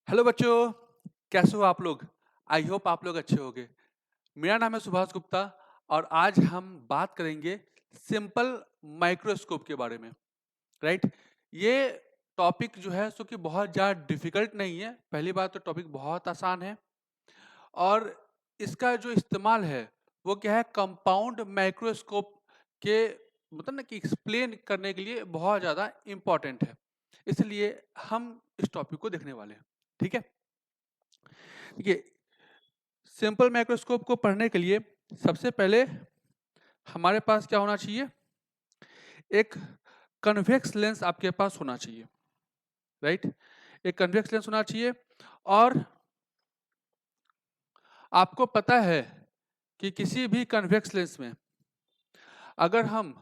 Hello बच्चों, कैसे हो आप लोग? आई होप आप लोग अच्छे होंगे। मेरा नाम है सुभाष गुप्ता और आज हम बात करेंगे सिंपल माइक्रोस्कोप के बारे में, राइट? ये टॉपिक जो है सो कि बहुत ज़्यादा डिफिकल्ट नहीं है। पहली बात तो टॉपिक बहुत आसान है और इसका जो इस्तेमाल है वो क्या है, कंपाउंड माइक्रोस्कोप के मतलब ना कि एक्सप्लेन करने के लिए बहुत ज़्यादा इम्पोर्टेंट है। इसलिए हम इस टॉपिक को देखने वाले हैं, ठीक है? देखिए, सिंपल माइक्रोस्कोप को पढ़ने के लिए सबसे पहले हमारे पास क्या होना चाहिए, एक कन्वेक्स लेंस आपके पास होना चाहिए, राइट? एक कन्वेक्स लेंस होना चाहिए और आपको पता है कि किसी भी कन्वेक्स लेंस में अगर हम,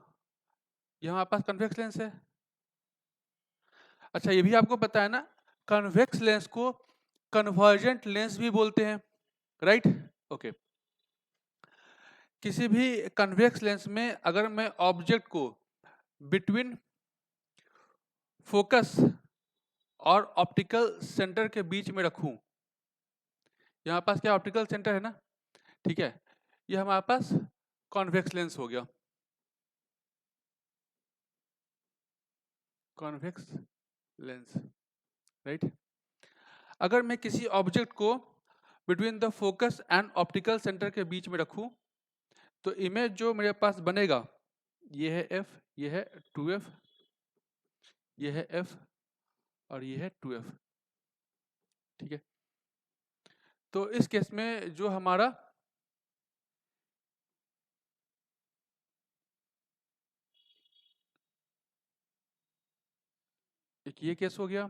ये हमारे पास कन्वेक्स लेंस है। अच्छा, ये भी आपको पता है ना, कन्वेक्स लेंस को कन्वर्जेंट लेंस भी बोलते हैं, राइट? ओके। किसी भी कन्वेक्स लेंस में अगर मैं ऑब्जेक्ट को बिटवीन फोकस और ऑप्टिकल सेंटर के बीच में रखूं, यहाँ पास क्या ऑप्टिकल सेंटर है ना, ठीक है? ये हमारे पास कॉन्वेक्स लेंस हो गया, कॉन्वेक्स लेंस, राइट? अगर मैं किसी ऑब्जेक्ट को between the focus and optical centre के बीच में रखूं तो इमेज जो मेरे पास बनेगा, ये है एफ, ये है 2f, ये है एफ और ये है 2f, ठीक है? तो इस केस में जो हमारा एक ये केस हो गया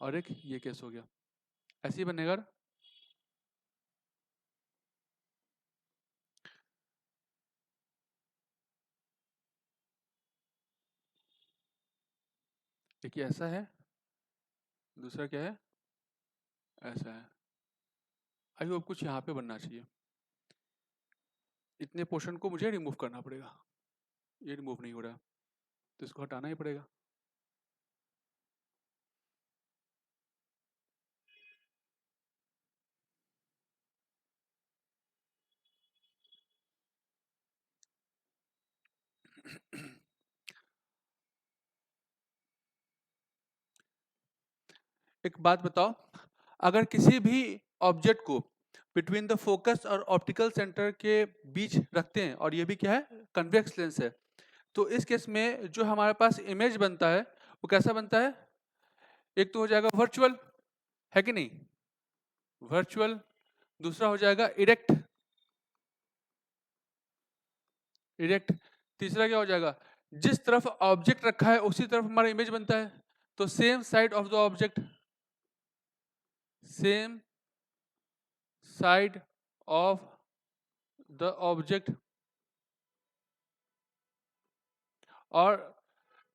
और एक ये केस हो गया, ऐसे ही बनेगा। एक ये ऐसा है, दूसरा क्या है, ऐसा है। आई होप कुछ यहाँ पे बनना चाहिए। इतने पोर्शन को मुझे रिमूव करना पड़ेगा, ये रिमूव नहीं हो रहा तो इसको हटाना ही पड़ेगा। एक बात बताओ, अगर किसी भी ऑब्जेक्ट को बिटवीन द फोकस और ऑप्टिकल सेंटर के बीच रखते हैं और ये भी क्या है, कन्वेक्स लेंस है, तो इस केस में जो हमारे पास इमेज बनता है वो कैसा बनता है? एक तो हो जाएगा वर्चुअल, है कि नहीं? वर्चुअल। दूसरा हो जाएगा इरेक्ट, इरेक्ट। तीसरा क्या हो जाएगा, जिस तरफ ऑब्जेक्ट रखा है उसी तरफ हमारा इमेज बनता है, तो same side of the object, same side of the object. और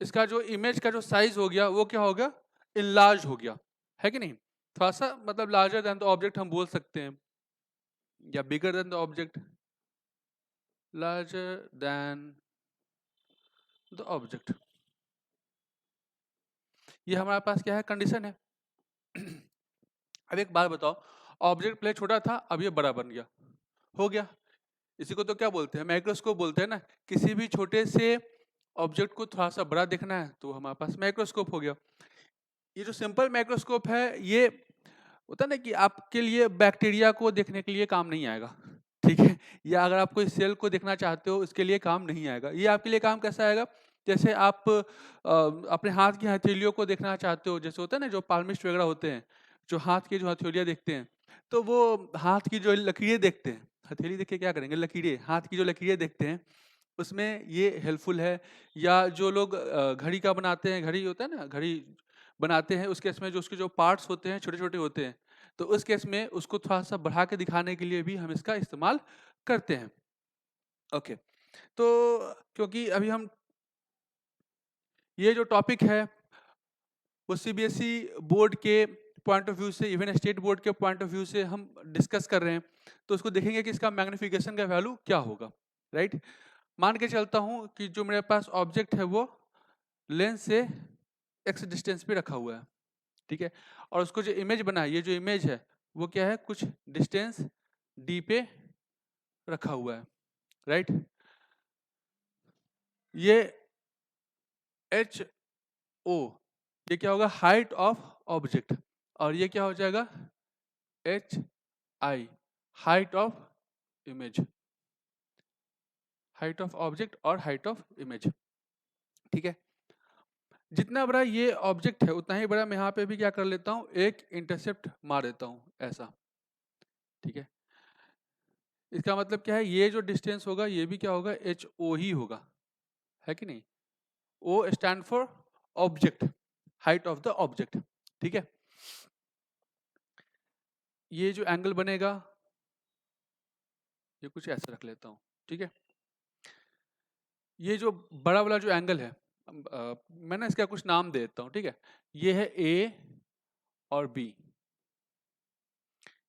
इसका जो इमेज का जो साइज हो गया वो क्या हो गया, इनलार्ज हो गया, है कि नहीं? थोड़ा सा मतलब लार्जर देन द ऑब्जेक्ट हम बोल सकते हैं, या bigger than the object, larger than the object. ये हमारे पास क्या है, कंडीशन है। अब एक बात बताओ, ऑब्जेक्ट पहले छोटा था, अब ये बड़ा बन गया, हो गया। इसी को तो क्या बोलते हैं, माइक्रोस्कोप बोलते हैं ना। किसी भी छोटे से ऑब्जेक्ट को थोड़ा सा बड़ा देखना है तो हमारे पास माइक्रोस्कोप हो गया। ये जो सिंपल माइक्रोस्कोप है, ये होता है ना कि आपके लिए बैक्टीरिया को देखने के लिए काम नहीं आएगा, ठीक है? या अगर आप कोई सेल को देखना चाहते हो इसके लिए काम नहीं आएगा। ये आपके लिए काम कैसा आएगा, जैसे आप अपने हाथ की हथेलियों को देखना चाहते हो, जैसे होता है ना जो पाल्मिस्ट वगैरह होते हैं, जो हाथ की जो हथेलियाँ देखते हैं, तो वो हाथ की जो लकीरें देखते हैं, हथेली देख के क्या करेंगे, लकीरें, हाथ की जो लकीरें देखते हैं, उसमें ये हेल्पफुल है। या जो लोग घड़ी का बनाते हैं, घड़ी होता है ना, घड़ी बनाते हैं, उस केस में जो उसके जो पार्ट्स होते हैं छोटे छोटे होते हैं, तो उस केस में उसको थोड़ा सा बढ़ा के दिखाने के लिए भी हम इसका इस्तेमाल करते हैं। ओके, तो क्योंकि अभी हम ये जो टॉपिक है वो सीबीएसई बोर्ड के पॉइंट ऑफ व्यू से, इवन स्टेट बोर्ड के पॉइंट ऑफ व्यू से हम डिस्कस कर रहे हैं, तो उसको देखेंगे कि इसका मैग्निफिकेशन का वैल्यू क्या होगा, राइट? मान के चलता हूं कि जो मेरे पास ऑब्जेक्ट है वो लेंस से एक्स डिस्टेंस पे रखा हुआ है, ठीक है। और उसको जो इमेज बना है, ये जो इमेज है वो क्या है, कुछ डिस्टेंस डी पे रखा हुआ है, राइट। ये एच ओ, ये क्या होगा, हाइट ऑफ ऑब्जेक्ट, और ये क्या हो जाएगा, H I, height of image, height of object और हाइट ऑफ इमेज, ठीक है। जितना बड़ा ये ऑब्जेक्ट है उतना ही बड़ा मैं यहाँ पे भी क्या कर लेता हूँ, एक इंटरसेप्ट मार देता हूँ ऐसा, ठीक है। इसका मतलब क्या है, ये जो डिस्टेंस होगा ये भी क्या होगा, एच ओ ही होगा, है कि नहीं। O stand for object, height of the object, ठीक है। ये जो एंगल बनेगा ये कुछ ऐसा रख लेता हूँ, ठीक है। ये जो बड़ा वाला जो एंगल है, मैं ना इसका कुछ नाम दे देता हूँ, ठीक है। ये है ए और बी,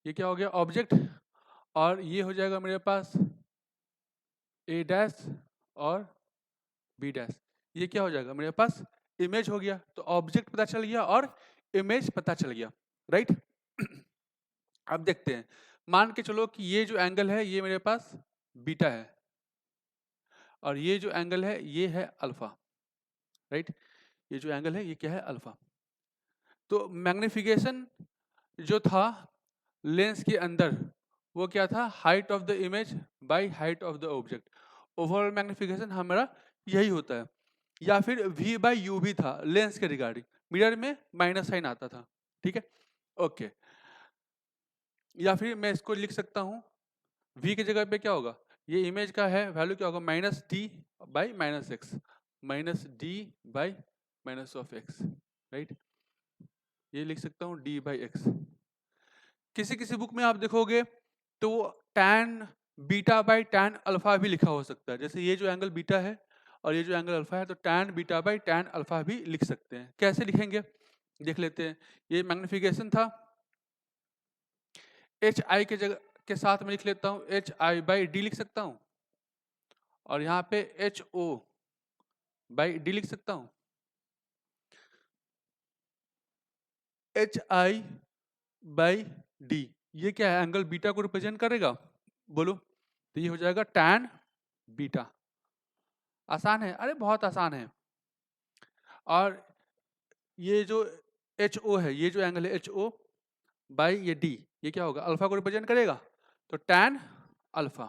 ये क्या हो गया, ऑब्जेक्ट, और ये हो जाएगा मेरे पास ए डैश और बी डैश, ये क्या हो जाएगा मेरे पास, इमेज हो गया। तो ऑब्जेक्ट पता चल गया और इमेज पता चल गया, राइट। अब देखते हैं, मान के चलो कि ये जो एंगल है ये मेरे पास बीटा है, और ये जो एंगल है ये है अल्फा, राइट। ये जो एंगल है ये क्या है, अल्फा। तो मैग्निफिकेशन जो था लेंस के अंदर वो क्या था, height of the image by height of the object. Overall magnification हमारा यही होता है। या फिर v बाई यू भी था लेंस के रिगार्डिंग, मिरर में माइनस साइन आता था, ठीक है, ओके। या फिर मैं इसको लिख सकता हूँ, v की जगह पे क्या होगा, ये इमेज का है वैल्यू क्या होगा, minus D by minus x, minus D by minus of x, right. ये लिख सकता हूँ डी बाई एक्स। किसी किसी बुक में आप देखोगे तो tan beta by tan alpha भी लिखा हो सकता है, जैसे ये जो एंगल बीटा है और ये जो एंगल अल्फा है, तो tan beta by tan alpha भी लिख सकते हैं। कैसे लिखेंगे देख लेते हैं। ये मैग्निफिकेशन था, एच आई के जगह के साथ में लिख लेता हूँ एच आई बाई डी लिख सकता हूँ, और यहाँ पे एच ओ बाई डी लिख सकता हूँ। एच आई बाई डी, ये क्या है, एंगल बीटा को रिप्रेजेंट करेगा, बोलो। तो ये हो जाएगा tan बीटा। आसान है, अरे बहुत आसान है। और ये जो एच ओ है, ये जो एंगल है एच ओ बाई ये डी, ये क्या होगा, अल्फा को रिप्रेजेंट करेगा, तो tan अल्फा,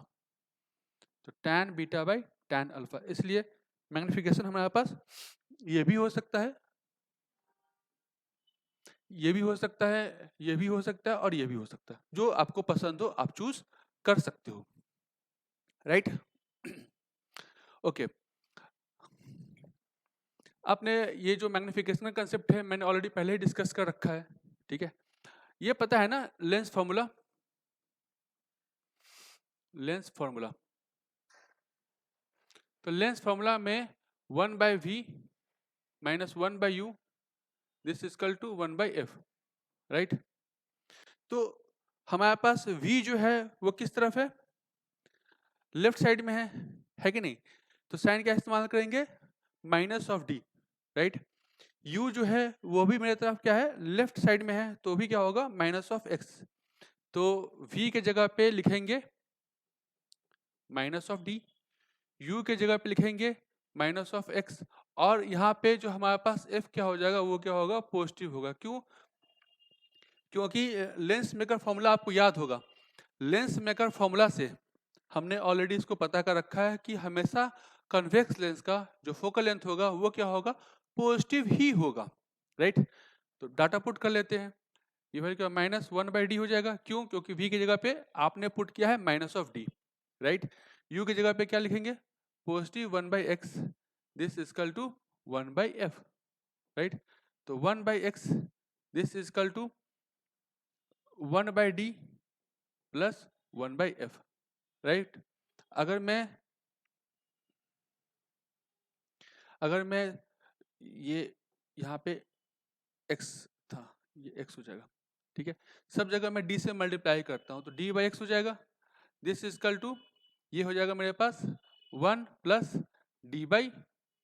तो tan beta by tan alpha. इसलिए मैग्निफिकेशन हमारे पास ये भी हो सकता है, ये भी हो सकता है, ये भी हो सकता है, और ये भी हो सकता है, जो आपको पसंद हो आप चूज कर सकते हो, राइट। ओके, आपने ये जो मैग्निफिकेशन का कंसेप्ट है मैंने ऑलरेडी पहले ही डिस्कस कर रखा है, ठीक है। ये पता है ना लेंस फॉर्मूला, लेंस फॉर्मूला, तो लेंस फॉर्मूला में 1 by V minus 1 by U this equal to 1 by F, right. तो हमारे पास v जो है वो किस तरफ है, लेफ्ट साइड में है कि नहीं। तो साइन क्या इस्तेमाल करेंगे, minus of D, right. u जो है वो भी मेरे तरफ क्या है, लेफ्ट साइड में है, तो भी क्या होगा, माइनस ऑफ एक्स। तो v के जगह पे लिखेंगे माइनस ऑफ डी, u के जगह पे लिखेंगे माइनस ऑफ एक्स, और यहाँ पे जो हमारे पास f क्या हो जाएगा, वो क्या होगा, पॉजिटिव होगा। क्यों, क्योंकि लेंस मेकर फॉर्मूला आपको याद होगा, लेंस मेकर फॉर्मूला से हमने ऑलरेडी इसको पता कर रखा है कि हमेशा कन्वेक्स लेंस का जो फोकल लेंथ होगा वो क्या होगा, पॉजिटिव ही होगा, राइट। तो डाटा पुट कर लेते हैं, ये वैल्यू क्या, माइनस 1 बाई डी हो जाएगा। क्यों, क्योंकि v की जगह पे आपने पुट किया है minus of D, right. u की जगह पे क्या लिखेंगे, positive 1 by X this is equal to 1 by F, right. तो 1 by X this is equal to 1 by D plus 1 by F, right. अगर मैं अगर मैं ये यहाँ पे x था, ये x हो जाएगा, ठीक है। सब जगह मैं d से मल्टीप्लाई करता हूँ तो d बाई एक्स हो जाएगा, दिस इजकल टू ये हो जाएगा मेरे पास 1 प्लस डी बाई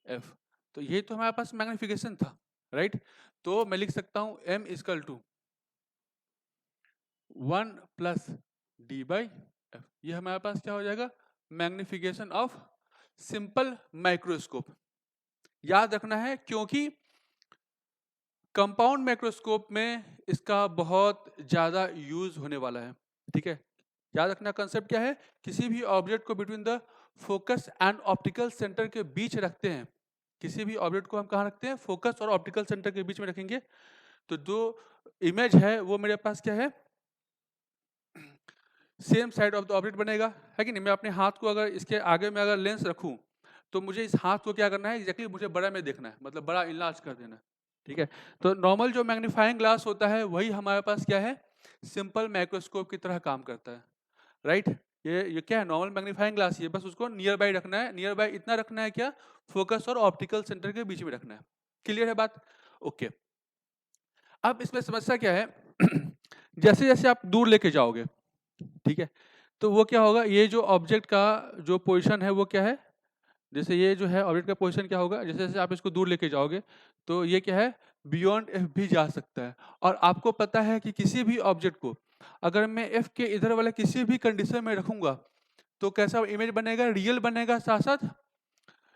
एफ। तो ये तो हमारे पास मैग्निफिकेशन था, राइट। तो मैं लिख सकता हूं m equal to 1 plus D by F. ये हमारे पास क्या हो जाएगा, मैग्निफिकेशन ऑफ सिंपल माइक्रोस्कोप। याद रखना है क्योंकि कंपाउंड माइक्रोस्कोप में इसका बहुत ज़्यादा यूज होने वाला है, ठीक है। याद रखना कंसेप्ट क्या है, किसी भी ऑब्जेक्ट को between the focus and optical centre के बीच रखते हैं। किसी भी ऑब्जेक्ट को हम कहाँ रखते हैं, फोकस और ऑप्टिकल सेंटर के बीच में रखेंगे। तो जो इमेज है वो मेरे पास क्या है, same side of the object बनेगा, है कि नहीं। मैं अपने हाथ को अगर इसके आगे में अगर लेंस रखूं तो मुझे इस हाथ को क्या करना है, एग्जैक्टली मुझे बड़ा में देखना है, मतलब बड़ा इनलार्ज कर देना है, ठीक है। तो नॉर्मल जो मैग्नीफाइंग ग्लास होता है वही हमारे पास क्या है, सिंपल माइक्रोस्कोप की तरह काम करता है, राइट। ये क्या है, नॉर्मल मैग्नीफाइंग ग्लास, ये बस उसको नियर बाई रखना है। नियर बाई इतना रखना है क्या, फोकस और ऑप्टिकल सेंटर के बीच में रखना है। क्लियर है बात, ओके। अब इसमें समस्या क्या है जैसे जैसे आप दूर लेके जाओगे, ठीक है, तो वो क्या होगा, ये जो ऑब्जेक्ट का जो पोजीशन है वो क्या है, जैसे ये जो है ऑब्जेक्ट का पोजीशन क्या होगा, जैसे जैसे आप इसको दूर लेके जाओगे तो ये क्या है, बियॉन्ड एफ भी जा सकता है। और आपको पता है कि किसी भी ऑब्जेक्ट को अगर मैं एफ के इधर वाले किसी भी कंडीशन में रखूंगा तो कैसा इमेज बनेगा, रियल बनेगा, साथ साथ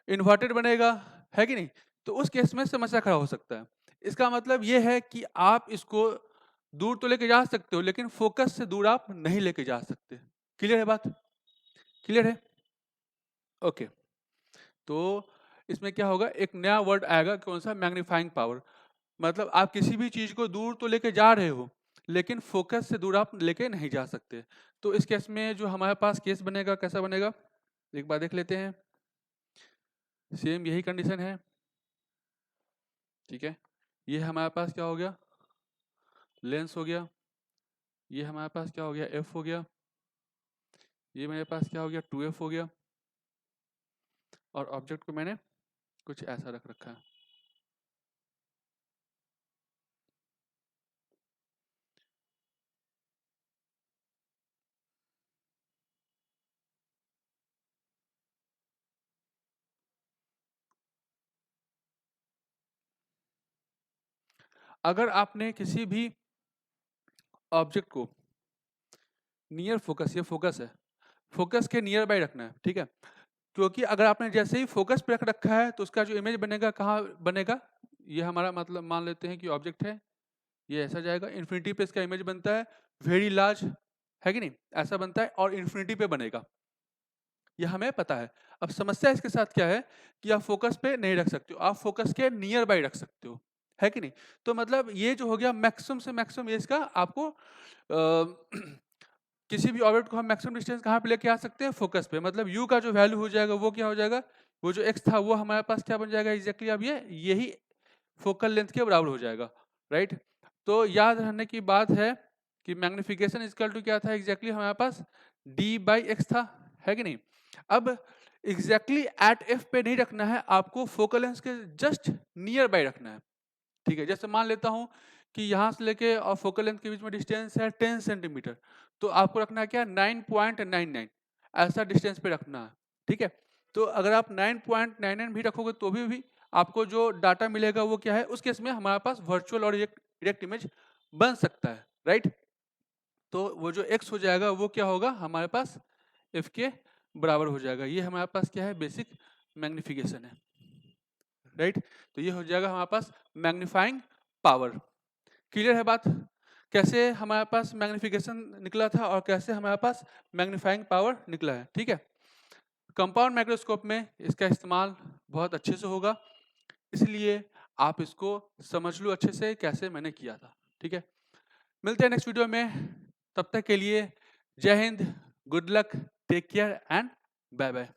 इन्वर्टेड बनेगा, है कि नहीं। तो उस केस में समस्या खड़ा हो सकता है। इसका मतलब ये है कि आप इसको दूर तो लेके जा सकते हो लेकिन फोकस से दूर आप नहीं लेके जा सकते। क्लियर है बात, क्लियर है, ओके। तो इसमें क्या होगा, एक नया वर्ड आएगा, कौन सा, मैग्नीफाइंग पावर। मतलब आप किसी भी चीज को दूर तो लेके जा रहे हो लेकिन फोकस से दूर आप लेके नहीं जा सकते। तो इस केस में जो हमारे पास केस बनेगा कैसा बनेगा, एक बार देख लेते हैं। सेम यही कंडीशन है, ठीक है। ये हमारे पास क्या हो गया, लेंस हो गया। ये हमारे पास क्या हो गया, एफ हो गया। ये मेरे पास क्या हो गया, 2f हो गया। और ऑब्जेक्ट को मैंने कुछ ऐसा रख रखा है। अगर आपने किसी भी ऑब्जेक्ट को नियर फोकस, ये फोकस है, फोकस के नियर बाय रखना है, ठीक है। क्योंकि अगर आपने जैसे ही फोकस पे रख रखा है तो उसका जो इमेज बनेगा कहाँ बनेगा, ये हमारा मतलब मान लेते हैं कि ऑब्जेक्ट है, ये ऐसा जाएगा, इन्फिनिटी पे इसका इमेज बनता है, वेरी लार्ज, है कि नहीं, ऐसा बनता है और इन्फिनिटी पे बनेगा, ये हमें पता है। अब समस्या इसके साथ क्या है कि आप फोकस पे नहीं रख सकते हो, आप फोकस के नियर बाय रख सकते हो, है कि नहीं। तो मतलब ये जो हो गया मैक्सिमम से मैक्सिमम, ये इसका आपको किसी भी ऑब्जेक्ट को हम मैक्सिमम डिस्टेंस कहाँ पे लेके आ सकते हैं, फोकस पे। मतलब u का जो वैल्यू हो जाएगा वो क्या हो जाएगा, वो जो x था वो हमारे पास क्या बन जाएगा एग्जैक्टली, अब ये यही फोकल लेंथ के बराबर हो जाएगा, राइट। तो याद रखने की बात है कि मैग्निफिकेशन इक्वल टू क्या था एग्जैक्टली, हमारे पास d बाई एक्स था, है कि नहीं। अब एग्जैक्टली एट f पे नहीं रखना है, आपको फोकल लेंथ के जस्ट नियर बाई रखना है, ठीक है। जैसे मान लेता हूं कि यहाँ से लेके और फोकल लेंथ के बीच में डिस्टेंस है 10 सेंटीमीटर, तो आपको रखना है क्या, 9.99, ऐसा डिस्टेंस पे रखना है, ठीक है। तो अगर आप 9.99 भी रखोगे तो भी आपको जो डाटा मिलेगा वो क्या है, उस केस में हमारे पास वर्चुअल और डायरेक्ट इमेज बन सकता है, राइट। तो वो जो x हो जाएगा वो क्या होगा हमारे पास f के बराबर हो जाएगा। ये हमारे पास क्या है, बेसिक मैग्निफिकेशन है, राइट। तो ये हो जाएगा हमारे पास मैग्नीफाइंग पावर। क्लियर है बात, कैसे हमारे पास मैग्निफिकेशन निकला था और कैसे हमारे पास मैग्नीफाइंग पावर निकला है, ठीक है। कंपाउंड माइक्रोस्कोप में इसका इस्तेमाल बहुत अच्छे से होगा, इसलिए आप इसको समझ लो अच्छे से कैसे मैंने किया था, ठीक है। मिलते हैं नेक्स्ट वीडियो में, तब तक के लिए Jai Hind, good luck, take care and bye bye.